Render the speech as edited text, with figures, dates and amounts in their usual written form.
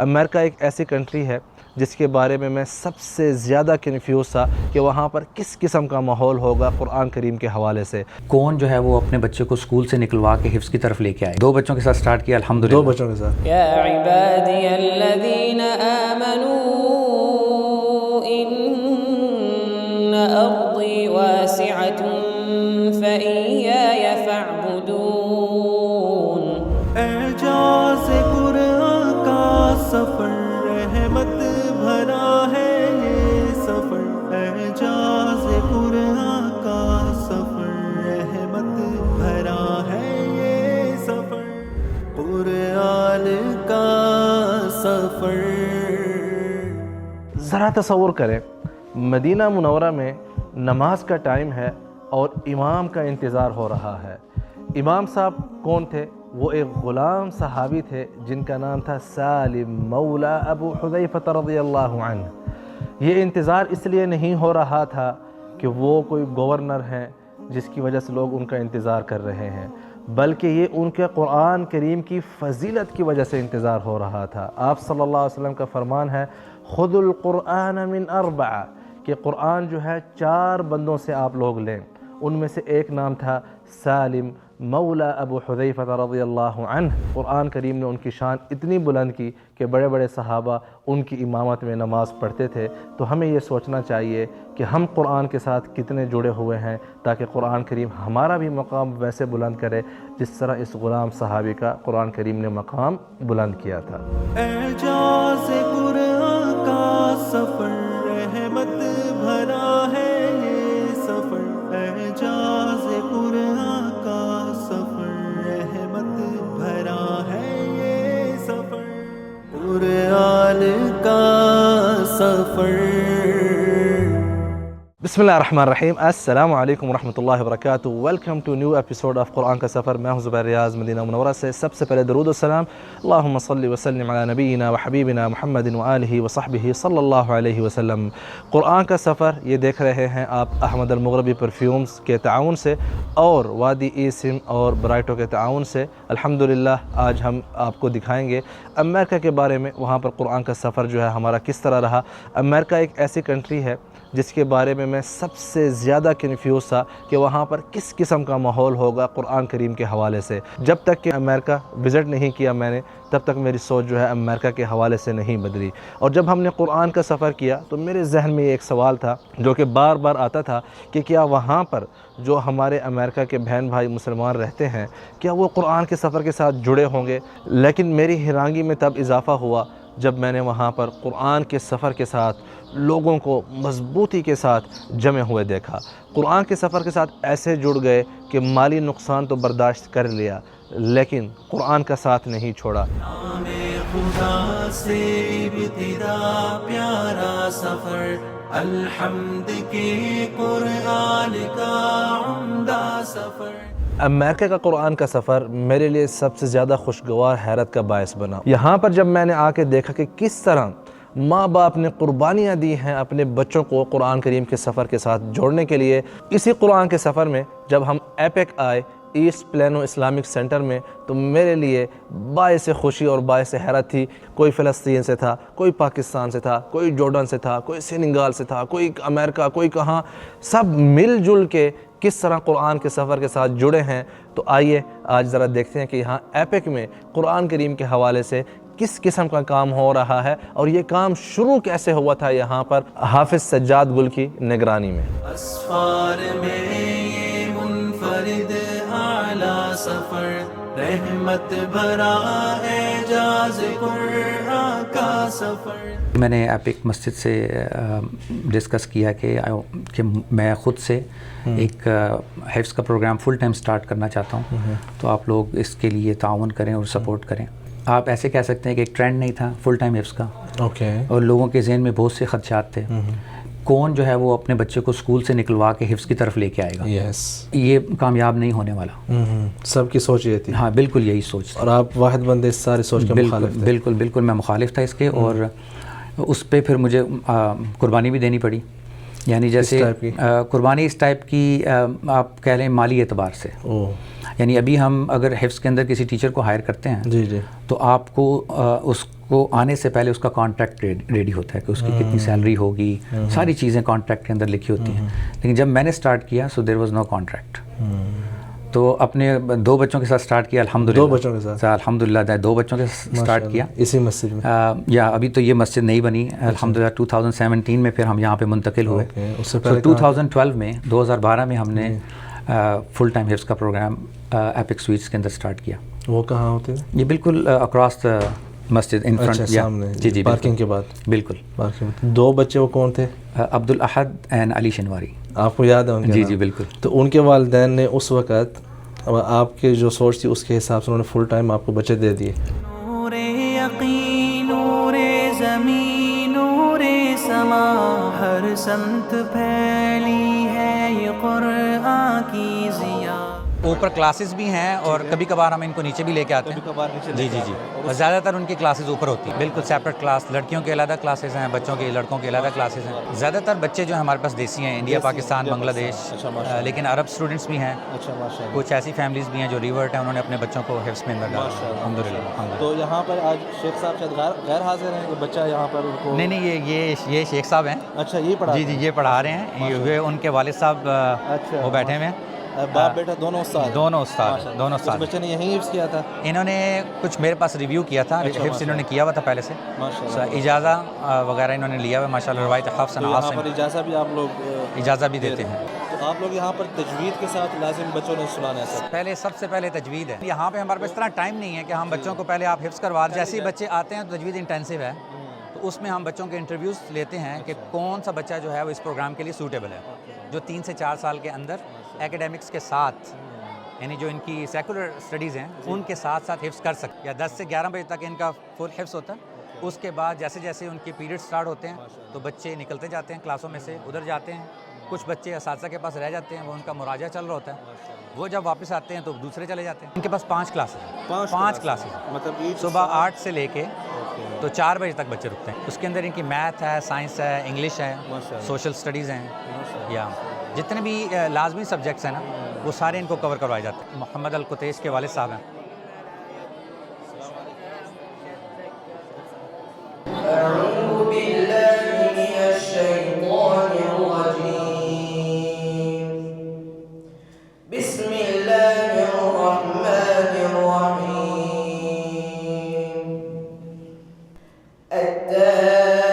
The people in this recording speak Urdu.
امریکہ ایک ایسی کنٹری ہے جس کے بارے میں سب سے زیادہ کنفیوز تھا کہ وہاں پر کس قسم کا ماحول ہوگا قرآن کریم کے حوالے سے۔ کون جو ہے وہ اپنے بچے کو اسکول سے نکلوا کے حفظ کی طرف لے کے آئے؟ 2 بچوں کے ساتھ سٹارٹ کیا الحمدللہ۔ 2 بچوں کے ساتھ۔ یا عبادی الذین آمنوا ان ارضی واسعۃ فإیایا فاعبدون۔ اعجاز قرآن کا سفر رحمت بھرا ہے یہ سفر، اعجاز قرآن کا سفر رحمت بھرا ہے یہ سفر، قرآن کا سفر۔ ذرا تصور کریں، مدینہ منورہ میں نماز کا ٹائم ہے اور امام کا انتظار ہو رہا ہے۔ امام صاحب کون تھے؟ وہ ایک غلام صحابی تھے جن کا نام تھا سالم مولا ابو حذیفہ رضی اللہ عنہ۔ یہ انتظار اس لیے نہیں ہو رہا تھا کہ وہ کوئی گورنر ہیں جس کی وجہ سے لوگ ان کا انتظار کر رہے ہیں، بلکہ یہ ان کے قرآن کریم کی فضیلت کی وجہ سے انتظار ہو رہا تھا۔ آپ صلی اللہ علیہ وسلم کا فرمان ہے خذوا القرآن من 4، کہ قرآن جو ہے 4 بندوں سے آپ لوگ لیں۔ ان میں سے ایک نام تھا سالم مولا ابو حذیفہ رضی اللہ عنہ۔ قرآن کریم نے ان کی شان اتنی بلند کی کہ بڑے بڑے صحابہ ان کی امامت میں نماز پڑھتے تھے۔ تو ہمیں یہ سوچنا چاہیے کہ ہم قرآن کے ساتھ کتنے جڑے ہوئے ہیں تاکہ قرآن کریم ہمارا بھی مقام ویسے بلند کرے جس طرح اس غلام صحابی کا قرآن کریم نے مقام بلند کیا تھا۔ اعجاز قرآن کا سفر رحمت بھرا ہے یہ سفر، اعجاز قرآن کا سفر رحمت بھرا ہے یہ سفر، قرآن کا سفر۔ بسم اللہ الرحمن الرحیم، السلام علیکم ورحمۃ اللہ وبرکاتہ۔ Welcome to new episode of قرآن کا سفر۔ میں ہوں زبیر ریاض مدینہ منورہ سے۔ سب سے پہلے درود و سلام اللہم صلی وسلم علی نبینا و حبیبنا محمد وآلہ وصحبہ صلی اللہ علیہ وسلم۔ قرآن کا سفر یہ دیکھ رہے ہیں آپ احمد المغربی پرفیومز کے تعاون سے اور وادی ای سم اور برائٹو کے تعاون سے۔ الحمدللہ آج ہم آپ کو دکھائیں گے امریکہ کے بارے میں، وہاں پر قرآن کا سفر جو ہے ہمارا کس طرح رہا۔ امریکہ ایک ایسی کنٹری ہے جس کے بارے میں سب سے زیادہ کنفیوز تھا کہ وہاں پر کس قسم کا ماحول ہوگا قرآن کریم کے حوالے سے۔ جب تک کہ امریکہ وزٹ نہیں کیا میں نے، تب تک میری سوچ جو ہے امریکہ کے حوالے سے نہیں بدلی۔ اور جب ہم نے قرآن کا سفر کیا تو میرے ذہن میں ایک سوال تھا جو کہ بار بار آتا تھا کہ کیا وہاں پر جو ہمارے امریکہ کے بہن بھائی مسلمان رہتے ہیں کیا وہ قرآن کے سفر کے ساتھ جڑے ہوں گے؟ لیکن میری حیرانگی میں تب اضافہ ہوا جب میں نے وہاں پر قرآن کے سفر کے ساتھ لوگوں کو مضبوطی کے ساتھ جمع ہوئے دیکھا۔ قرآن کے سفر کے ساتھ ایسے جڑ گئے کہ مالی نقصان تو برداشت کر لیا لیکن قرآن کا ساتھ نہیں چھوڑا۔ نام خدا سے ابتدا پیارا سفر، الحمد کے قرآن کا عمدہ سفر۔ امریکہ کا قرآن کا سفر میرے لیے سب سے زیادہ خوشگوار حیرت کا باعث بنا۔ یہاں پر جب میں نے آ کے دیکھا کہ کس طرح ماں باپ نے قربانیاں دی ہیں اپنے بچوں کو قرآن کریم کے سفر کے ساتھ جوڑنے کے لیے۔ اسی قرآن کے سفر میں جب ہم ایپیک آئے ایسٹ پلینو اسلامک سینٹر میں تو میرے لیے باعث خوشی اور باعث حیرت تھی۔ کوئی فلسطین سے تھا، کوئی پاکستان سے تھا، کوئی جارڈن سے تھا، کوئی سینیگال سے تھا، کوئی امریکہ، کوئی کہاں، سب مل جل کے کس طرح قرآن کے سفر کے ساتھ جڑے ہیں۔ تو آئیے آج ذرا دیکھتے ہیں کہ یہاں ایپیک میں قرآن کریم کے حوالے سے کس قسم کا کام ہو رہا ہے اور یہ کام شروع کیسے ہوا تھا یہاں پر حافظ سجاد گل کی نگرانی میں۔ اسفار میں یہ منفرد اعلیٰ سفر، رحمت بھرا اعجاز قرآن کا سفر۔ میں نے ایپک مسجد سے ڈسکس کیا کہ میں خود سے ایک حفظ کا پروگرام فل ٹائم سٹارٹ کرنا چاہتا ہوں، تو آپ لوگ اس کے لیے تعاون کریں اور سپورٹ کریں۔ آپ ایسے کہہ سکتے ہیں کہ ایک ٹرینڈ نہیں تھا فل ٹائم حفظ کا، اور لوگوں کے ذہن میں بہت سے خدشات تھے۔ کون جو ہے وہ اپنے بچے کو اسکول سے نکلوا کے حفظ کی طرف لے کے آئے گا؟ یہ کامیاب نہیں ہونے والا۔ سب کی سوچ یہ تھی۔ ہاں بالکل یہی سوچ، اور آپ واحد بندے اس ساری سوچ کے مخالف تھے۔ بالکل بالکل میں مخالف تھا اس کے، اور اس پہ پھر مجھے قربانی بھی دینی پڑی۔ یعنی جیسے قربانی اس ٹائپ کی آپ کہہ لیں مالی اعتبار سے، یعنی ابھی ہم اگر حفظ کے اندر کسی ٹیچر کو ہائر کرتے ہیں جی جی تو آپ کو اس کو آنے سے پہلے اس کا کانٹریکٹ ریڈی ہوتا ہے کہ اس کی کتنی سیلری ہوگی, ساری چیزیں کانٹریکٹ کے اندر لکھی ہوتی ہیں. لیکن جب میں نے اسٹارٹ کیا سو دیر واز نو کانٹریکٹ. تو اپنے 2 بچوں کے ساتھ اسٹارٹ کیا الحمدللہ. 2 بچوں کے ساتھ الحمدللہ 2 بچوں کے اسٹارٹ کیا اسی مسجد میں. یا ابھی تو یہ مسجد نہیں بنی الحمدللہ. 2017 میں پھر ہم یہاں پہ منتقل ہوئے. اس سے پہلے 2012 میں 2012 میں ہم نے فل ٹائم حفظ کا پروگرام ایپک سویٹس کے اندر اسٹارٹ کیا. وہ کہاں ہوتے ہیں؟ یہ بالکل اکراس مسجد ان فرنٹ. سامنے جی جی پارکنگ کے بعد. بالکل. 2 بچے وہ کون تھے؟ عبدالاحد اینڈ علی شنواری. آپ کو یاد ہے ان کے؟ جی جی بالکل. تو ان کے والدین نے اس وقت آپ کے جو سوچ تھی اس کے حساب سے انہوں نے فل ٹائم آپ کو بچے دے دیے. نور یقین نور زمین نور سما ہر سمت پھیلی ہے یہ قرآن کی ضیا. اوپر کلاسز بھی ہیں اور کبھی کبھار ہم ان کو نیچے بھی لے کے آتے ہیں. جی جی جی. اور زیادہ تر ان کی کلاسز اوپر ہوتی ہیں. بالکل سیپریٹ کلاس. لڑکیوں کے علیحدہ کلاسز ہیں, بچوں کے لڑکوں کے علیحدہ کلاسز ہیں. زیادہ تر بچے جو ہیں ہمارے پاس دیسی ہیں, انڈیا پاکستان بنگلہ دیش, لیکن عرب اسٹوڈنٹس بھی ہیں. کچھ ایسی فیملیز بھی ہیں جو ریورٹ ہیں, انہوں نے اپنے بچوں کو حفظ میں اندر ڈالا الحمدللہ. تو یہاں پر آج شیخ صاحب شاید غیر حاضر ہیں, بچہ یہاں پر ان کو؟ نہیں, یہ شیخ صاحب ہیں. اچھا یہ پڑھا؟ جی جی یہ پڑھا رہے ہیں. یہ ان کے والد صاحب وہ بیٹھے ہوئے ہیں. باپ بیٹا دونوں استاد؟ دونوں استاد. بچے نے یہیں حفظ کیا تھا؟ انہوں نے کچھ میرے پاس ریویو کیا تھا. حفظ انہوں نے کیا ہوا تھا پہلے سے. اجازہ وغیرہ انہوں نے لیا ہوا ماشاءاللہ. روایت حفظ یہاں پر اجازہ بھی آپ لوگ اجازہ بھی دیتے ہیں. تو آپ لوگ یہاں پر تجوید کے ساتھ لازم بچوں نے سنانا ہے؟ سب سے پہلے تجوید ہے. یہاں پہ ہمارے پاس اتنا ٹائم نہیں ہے کہ ہم بچوں کو پہلے آپ حفظ کروا. جیسے ہی بچے آتے ہیں تو تجوید انٹینسیو ہے, تو اس میں ہم بچوں کے انٹرویوز لیتے ہیں کہ کون سا بچہ جو ہے وہ اس پروگرام کے لیے سوٹیبل ہے, جو 3 سے 4 سال کے اندر ایکیڈیمکس کے ساتھ, یعنی جو ان کی سیکولر اسٹڈیز ہیں ان کے ساتھ ساتھ حفظ کر سکتے. یا 10 سے 11 بجے تک ان کا فل حفظ ہوتا ہے. اس کے بعد جیسے جیسے ان کے پیریڈ سٹارٹ ہوتے ہیں تو بچے نکلتے جاتے ہیں کلاسوں میں سے, ادھر جاتے ہیں. کچھ بچے اساتذہ کے پاس رہ جاتے ہیں, وہ ان کا مراجعہ چل رہا ہوتا ہے. وہ جب واپس آتے ہیں تو دوسرے چلے جاتے ہیں. ان کے پاس 5 کلاسز, 5 کلاسز, مطلب صبح 8 سے لے کے تو 4 بجے تک بچے رکتے ہیں. اس کے اندر ان کی میتھ ہے, سائنس ہے, انگلش ہے, سوشل اسٹڈیز ہیں, یا جتنے بھی لازمی سبجیکٹس ہیں نا وہ سارے ان کو کور کروائے جاتے ہیں. محمد القتیش کے والد صاحب ہیں. أعوذ بالله من الشيطان الرجيم. بسم الله الرحمن الرحيم. التائبون